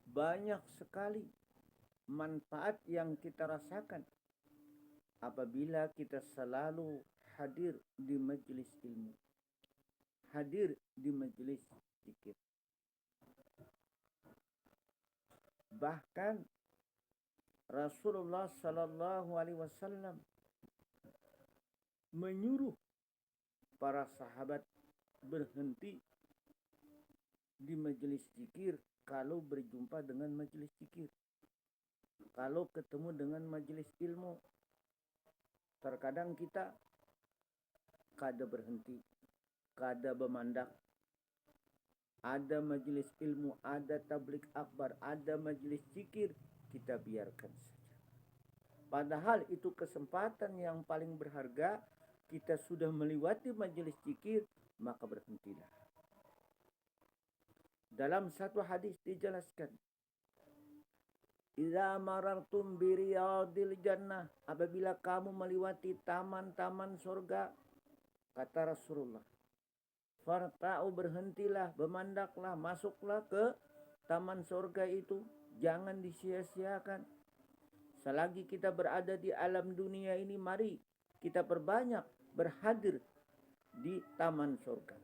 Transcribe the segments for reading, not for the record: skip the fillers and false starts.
banyak sekali manfaat yang kita rasakan apabila kita selalu hadir di majelis ilmu, hadir di majelis zikir. Bahkan Rasulullah sallallahu alaihi wasallam menyuruh para sahabat berhenti di majelis zikir kalau berjumpa dengan majelis zikir. Kalau ketemu dengan majelis ilmu, terkadang kita kada berhenti, kada bemandak. Ada majelis ilmu, ada tablik akbar, ada majelis zikir, kita biarkan saja. Padahal itu kesempatan yang paling berharga. Kita sudah melewati majelis zikir, maka berhentilah. Dalam satu hadis dijelaskan, idza marartum biriyadil jannah, apabila kamu melewati taman-taman surga, kata Rasulullah, farta'u, berhentilah, bermandaklah, masuklah ke taman surga itu, jangan disia-siakan. Selagi kita berada di alam dunia ini, mari kita perbanyak berhadir di taman surga.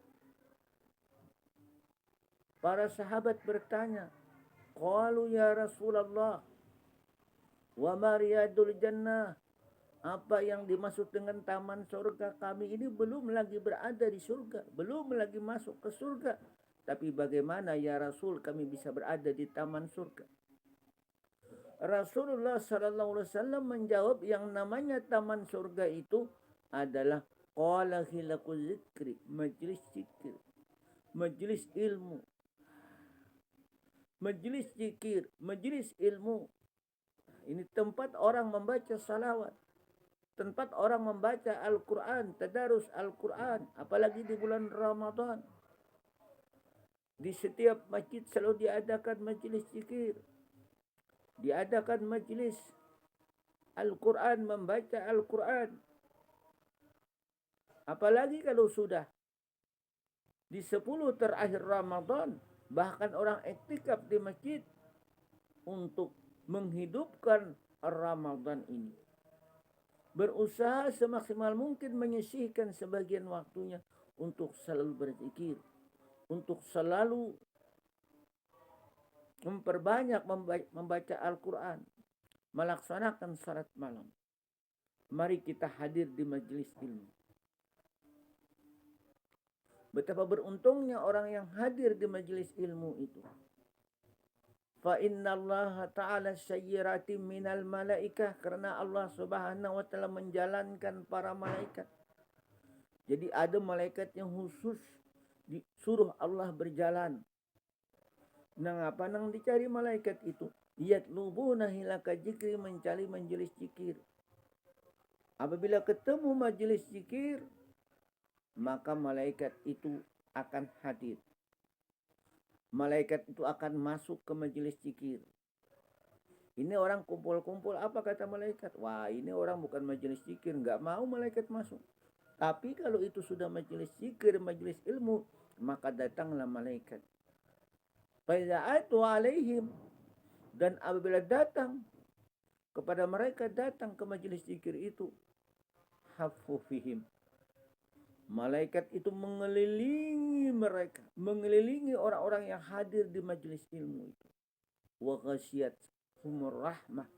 Para sahabat bertanya, qalu ya Rasulullah, wa ma riyadul jannah, apa yang dimaksud dengan taman surga? Kami ini belum lagi berada di surga, belum lagi masuk ke surga. Tapi bagaimana ya Rasul kami bisa berada di taman surga? Rasulullah sallallahu alaihi wasallam menjawab, yang namanya taman surga itu adalah qala hilaqul zikri, majlis zikir, majlis ilmu, majlis zikir, majlis ilmu. Ini tempat orang membaca salawat, tempat orang membaca Al-Quran, tadarus Al-Quran, apalagi di bulan Ramadan. Di setiap masjid selalu diadakan majlis zikir, diadakan majlis Al-Quran, membaca Al-Quran. Apalagi kalau sudah di 10 terakhir Ramadan, bahkan orang iktikaf di masjid untuk menghidupkan Ramadan ini. Berusaha semaksimal mungkin menyisihkan sebagian waktunya untuk selalu berzikir, untuk selalu memperbanyak membaca Al-Quran, melaksanakan salat malam. Mari kita hadir di majelis ilmu. Betapa beruntungnya orang yang hadir di majelis ilmu itu. Fa inna Allah ta'ala sayyiratim minal malaikah, karena Allah subhanahu wa ta'ala menjalankan para malaikat. Jadi ada malaikat yang khusus disuruh Allah berjalan. Nang apa nang dicari malaikat itu? Yatlubuna hilaka zikri, mencari majelis zikir. Apabila ketemu majelis zikir, maka malaikat itu akan hadir. Malaikat itu akan masuk ke majelis zikir. Ini orang kumpul-kumpul, apa kata malaikat? Wah, ini orang bukan majelis zikir, nggak mau malaikat masuk. Tapi kalau itu sudah majelis zikir, majelis ilmu, maka datanglah malaikat. Fa'idha'atu alaihim, dan apabila datang kepada mereka, datang ke majelis zikir itu, hafu fihim, malaikat itu mengelilingi mereka, mengelilingi orang-orang yang hadir di majelis ilmu itu. Wa ghasyiyat humur rahmah,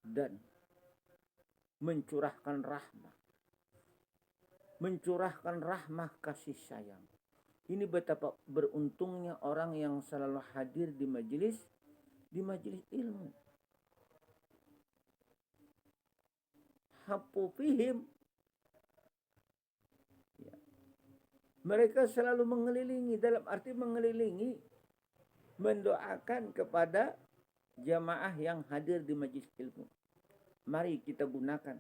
dan mencurahkan rahmah kasih sayang. Ini betapa beruntungnya orang yang selalu hadir di majelis ilmu. Hafu fihim, ya. Mereka selalu mengelilingi, dalam arti mengelilingi, mendoakan kepada jamaah yang hadir di majelis ilmu. Mari kita gunakan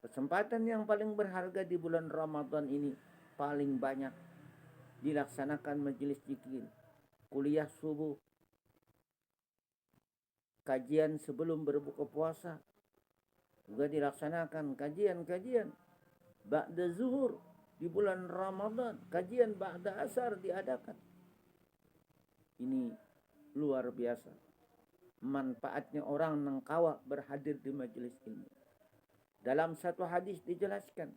kesempatan yang paling berharga di bulan Ramadan ini, paling banyak dilaksanakan majelis zikir, kuliah subuh, kajian sebelum berbuka puasa, juga dilaksanakan kajian ba'da zuhur di bulan Ramadan, kajian ba'da asar diadakan. Ini luar biasa. Manfaatnya orang nengkawa berhadir di majelis ilmu. Dalam satu hadis dijelaskan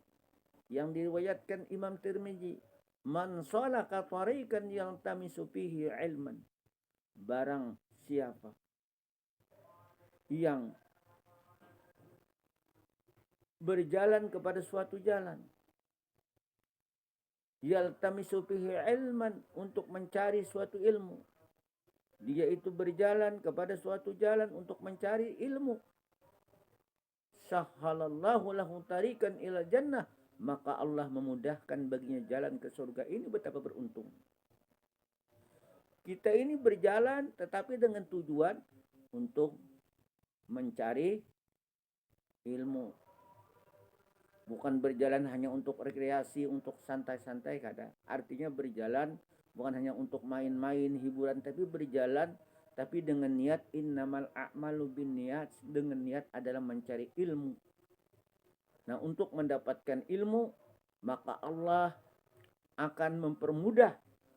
yang diriwayatkan Imam Tirmizi, man salaka tariqan yaltamisu fihi ilman, barang siapa yang berjalan kepada suatu jalan, yaltamisu fihi ilman, untuk mencari suatu ilmu, dia itu berjalan kepada suatu jalan untuk mencari ilmu, sahhalallahu lahu tariqan ila jannah, maka Allah memudahkan baginya jalan ke surga. Ini betapa beruntung. Kita ini berjalan tetapi dengan tujuan untuk mencari ilmu. Bukan berjalan hanya untuk rekreasi, untuk santai-santai kada. Artinya berjalan bukan hanya untuk main-main, hiburan, tapi berjalan tapi dengan niat innamal a'malu binniyat, dengan niat adalah mencari ilmu. Nah, untuk mendapatkan ilmu, maka Allah akan mempermudah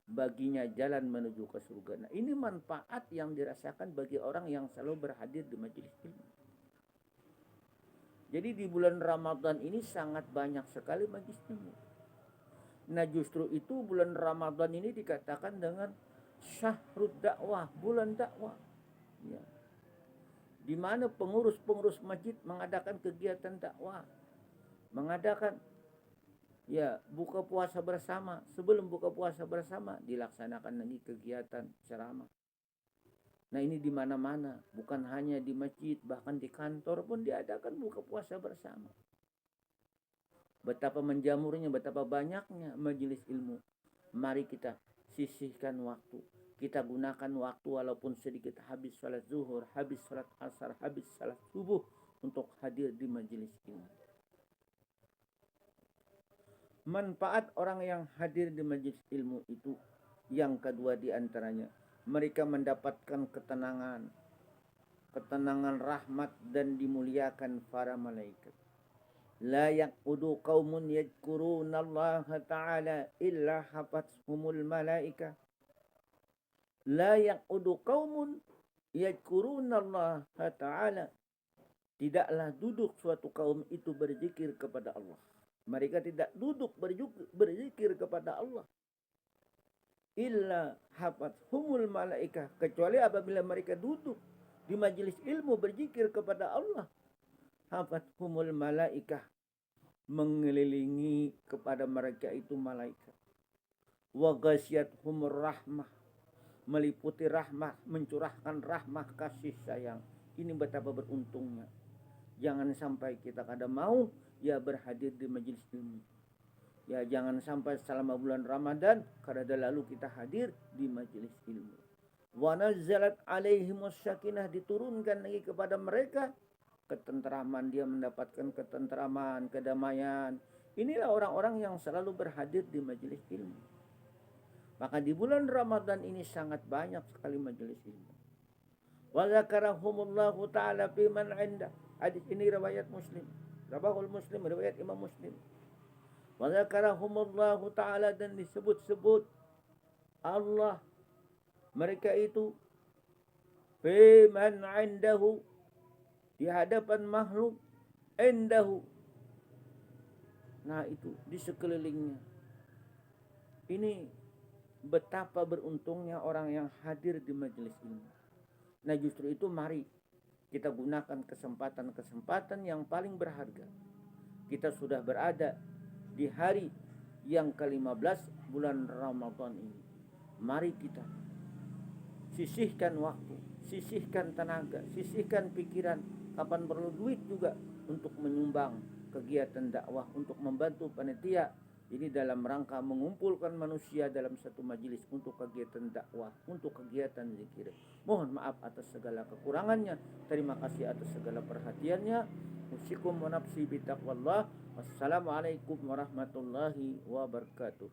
baginya jalan menuju ke surga. Nah, ini manfaat yang dirasakan bagi orang yang selalu berhadir di majelis ilmu. Jadi di bulan Ramadan ini sangat banyak sekali majelis ilmu. Nah, justru itu bulan Ramadan ini dikatakan dengan syahrud dakwah, bulan dakwah. Ya. Di mana pengurus-pengurus masjid mengadakan kegiatan dakwah, mengadakan buka puasa bersama. Sebelum buka puasa bersama dilaksanakan lagi kegiatan ceramah. Nah, ini di mana-mana, bukan hanya di masjid, bahkan di kantor pun diadakan buka puasa bersama. Betapa menjamurnya, betapa banyaknya majelis ilmu. Mari kita sisihkan waktu. Kita gunakan waktu walaupun sedikit, habis salat zuhur, habis salat asar, habis salat subuh, untuk hadir di majelis ilmu. Manfaat orang yang hadir di majelis ilmu itu yang kedua di antaranya, mereka mendapatkan ketenangan rahmat dan dimuliakan para malaikat. La yaqudu qaumun yadhkuruna Allah ta'ala illa hafathumul malaika. La yaqudu qaumun yadhkuruna Allah ta'ala. Tidaklah duduk suatu kaum itu berzikir kepada Allah. Mereka tidak duduk berzikir kepada Allah. Illa hafathumul malaika, kecuali apabila mereka duduk di majelis ilmu berzikir kepada Allah. Hafathumul malaika, mengelilingi kepada mereka itu malaikat. Wa ghasyiyatuhumur rahmah, meliputi rahmah, mencurahkan rahmah kasih sayang. Ini betapa beruntungnya. Jangan sampai kita kada mau berhadir di majelis ilmu. Jangan sampai selama bulan Ramadan kada lalu kita hadir di majelis ilmu. Wa nazzalat alaihimus sakinah, diturunkan lagi kepada mereka ketenteraman, dia mendapatkan ketenteraman, kedamaian. Inilah orang-orang yang selalu berhadir di majelis ilmu. Maka di bulan Ramadan ini sangat banyak sekali majelis ilmu. Wa zakarahumullahu ta'ala fi man 'inda. Hadis ini riwayat Muslim. Rawahul Muslim, riwayat Imam Muslim. Wa zakarahumullahu ta'ala, dan disebut-sebut Allah mereka itu fi man 'indahu, di hadapan makhluk, indahu. Nah, itu di sekelilingnya. Ini betapa beruntungnya orang yang hadir di majelis ilmu. Nah, justru itu mari kita gunakan kesempatan-kesempatan yang paling berharga. Kita sudah berada di hari yang ke-15 bulan Ramadan ini. Mari kita sisihkan waktu, sisihkan tenaga, sisihkan pikiran, kapan perlu duit juga untuk menyumbang kegiatan dakwah, untuk membantu panitia ini dalam rangka mengumpulkan manusia dalam satu majelis untuk kegiatan dakwah, untuk kegiatan zikir. Mohon maaf atas segala kekurangannya. Terima kasih atas segala perhatiannya. Usikum wa nafsi bitaqwallah. Wassalamualaikum warahmatullahi wabarakatuh.